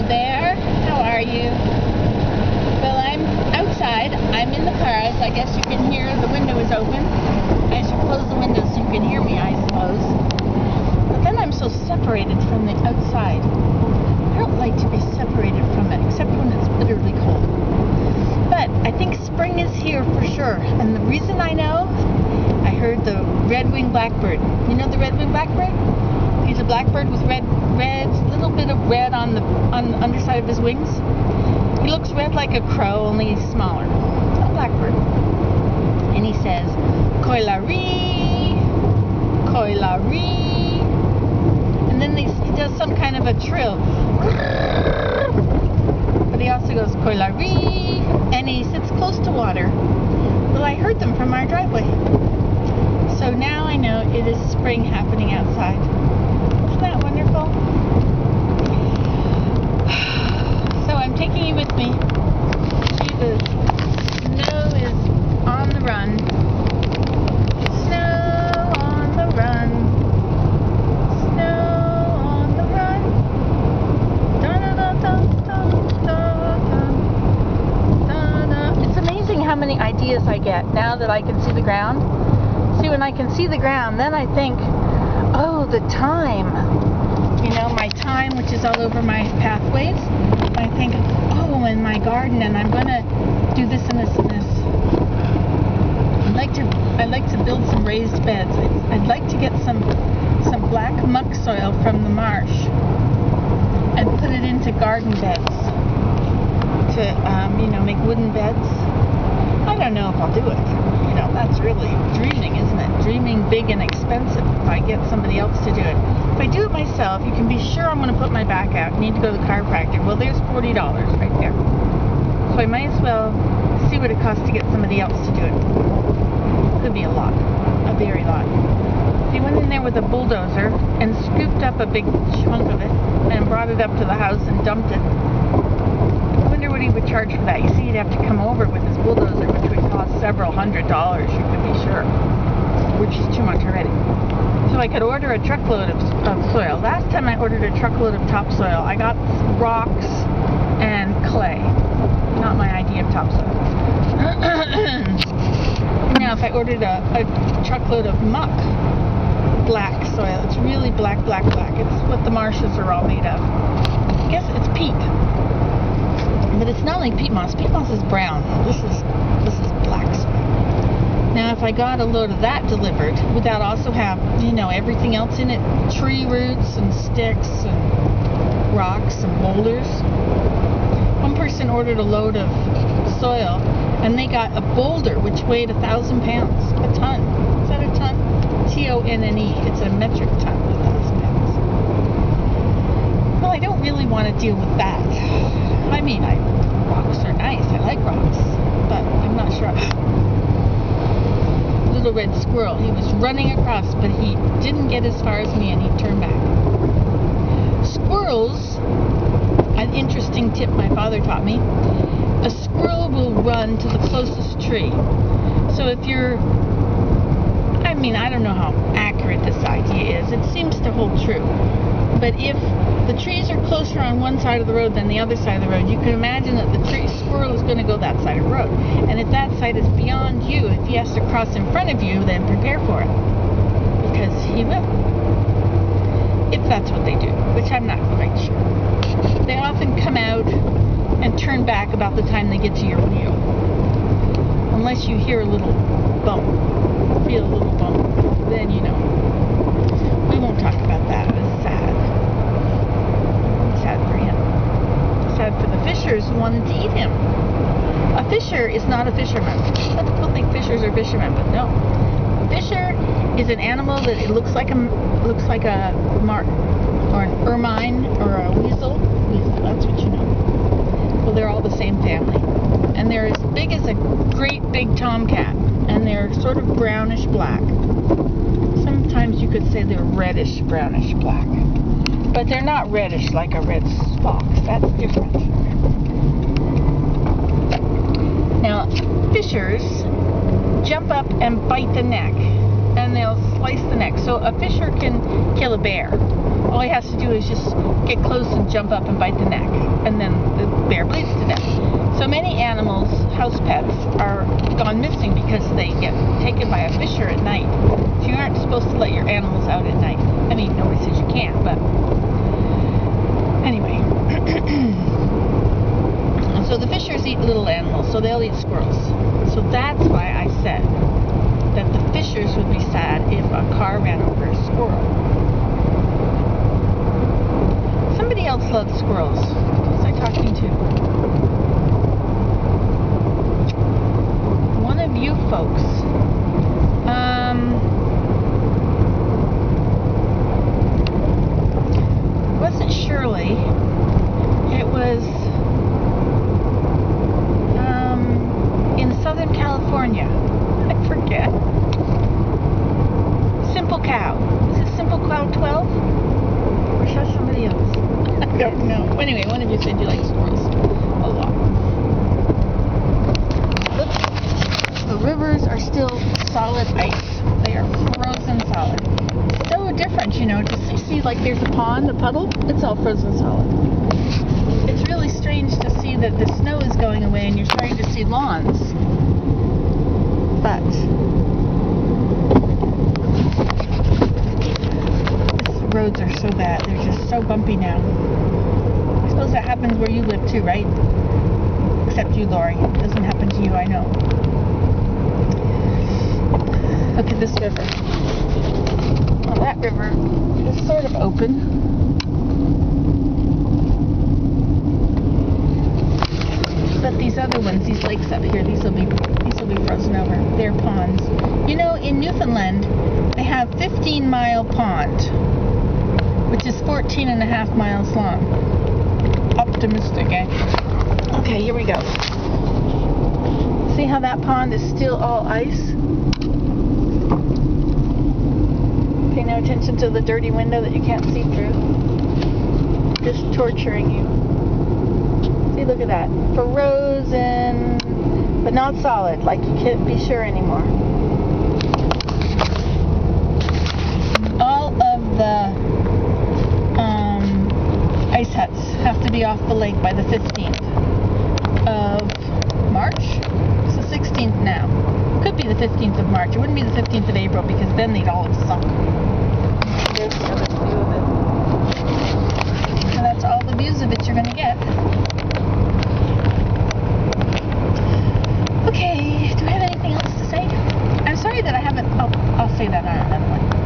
there. How are you? Well, I'm outside. I'm in the car, so I guess you can hear the window is open. I should close the window so you can hear me, I suppose. But then I'm so separated from the outside. I don't like to be separated from it, except when it's bitterly cold. But I think spring is here for sure. And the reason I know, I heard the red-winged blackbird. You know the red-winged blackbird? He's a blackbird with red, little bit of red on the underside of his wings. He looks red like a crow, only smaller. A blackbird. And he says, "Koilari, koilari." And then he does some kind of a trill. But he also goes, "Koilari." And he sits close to water. Well, I heard them from our driveway. So now I know it is spring happening outside. Isn't that wonderful? So I'm taking you with me. See, the snow is on the run. Snow on the run. Snow on the run. Da-da-da-da-da-da-da-da. It's amazing how many ideas I get now that I can see the ground. See, when I can see the ground, then I think, oh, the time. You know, my time, which is all over my pathways. I think, oh, in my garden, and I'm going to do this and this and this. I'd like to build some raised beds. I'd like to get some black muck soil from the marsh and put it into garden beds to, make wooden beds. I don't know if I'll do it. That's really dreaming, isn't it? Dreaming big and expensive if I get somebody else to do it. If I do it myself, you can be sure I'm going to put my back out. I need to go to the chiropractor. Well, there's $40 right there. So I might as well see what it costs to get somebody else to do it. Could be a lot. A very lot. He went in there with a bulldozer and scooped up a big chunk of it and brought it up to the house and dumped it. I wonder what he would charge for that. You see, he'd have to come over with his bulldozer, which would cost several $100s, you could be sure, which is too much already. So I could order a truckload of soil. Last time I ordered a truckload of topsoil, I got rocks and clay. Not my idea of topsoil. Now, if I ordered a truckload of muck, black soil, it's really black. It's what the marshes are all made of. I guess it's peat. But it's not like peat moss. Peat moss is brown. This is black soil. Now, if I got a load of that delivered, would that also have, everything else in it? Tree roots and sticks and rocks and boulders. One person ordered a load of soil, and they got a boulder which weighed 1,000 pounds. A ton. Is that a ton? T-O-N-N-E. It's a metric ton, 1,000 pounds. Well, I don't really want to deal with that. I mean, rocks are nice. I like rocks. But I'm not sure. Little red squirrel. He was running across, but he didn't get as far as me, and he turned back. Squirrels, an interesting tip my father taught me. A squirrel will run to the closest tree. So if you're... I don't know how accurate this idea is. It seems to hold true. But if the trees are closer on one side of the road than the other side of the road, you can imagine that the squirrel is going to go that side of the road. And if that side is beyond you, if he has to cross in front of you, then prepare for it. Because he will. If that's what they do, which I'm not quite sure. They often come out and turn back about the time they get to your wheel. Unless you hear a little bump. Feel a little bump. Then you know. We won't talk about that. It was sad. Sad for him. Sad for the fishers who wanted to eat him. A fisher is not a fisherman. Some people think fishers are fishermen, but no. A fisher is an animal that it looks like a marten or an ermine or a weasel. That's what you know. Well, they're all the same family, and they're as big as a great big tomcat, and they're sort of brownish black. Sometimes you could say they're reddish brownish black, but they're not reddish like a red fox. That's different. Now, fishers jump up and bite the neck, and they'll slice the neck. So a fisher can kill a bear. All he has to do is just get close and jump up and bite the neck, and then the bear bleeds to death. So many animals, house pets, are gone missing because they get taken by a fisher at night. So you aren't supposed to let your animals out at night. I mean, nobody says you can't, but anyway. So the fishers eat little animals, so they'll eat squirrels. So that's why I said that the fishers would be sad if a car ran over a squirrel. Somebody else loves squirrels. Who was I talking to? One of you folks. It wasn't Shirley. It was in Southern California. I forget. Simple Cow. Is it Simple Cow 12? Or is that somebody else? I don't know. Anyway, one of you said you like squirrels a lot. Look, the rivers are still solid ice. They are frozen solid. So different, you know. Just see, like there's a pond, a puddle. It's all frozen solid. It's really strange to see that the snow is going away and you're starting to see lawns. But these roads are so bad. They're just so bumpy now. I suppose that happens where you live too, right? Except you, Lori. It doesn't happen to you, I know. Look at this river. Well, that river is sort of open. But these other ones, these lakes up here, these will be frozen over. They're ponds. You know, in Newfoundland, they have 15-mile pond, which is 14.5 miles long. Optimistic, eh? Okay, here we go. See how that pond is still all ice? Pay no attention to the dirty window that you can't see through. Just torturing you. See, look at that. Frozen, but not solid, like you can't be sure anymore. All of the ice huts have to be off the lake by the 15th of March. It's the 16th now. Could be the 15th of March. It wouldn't be the 15th of April because then they'd all have sunk.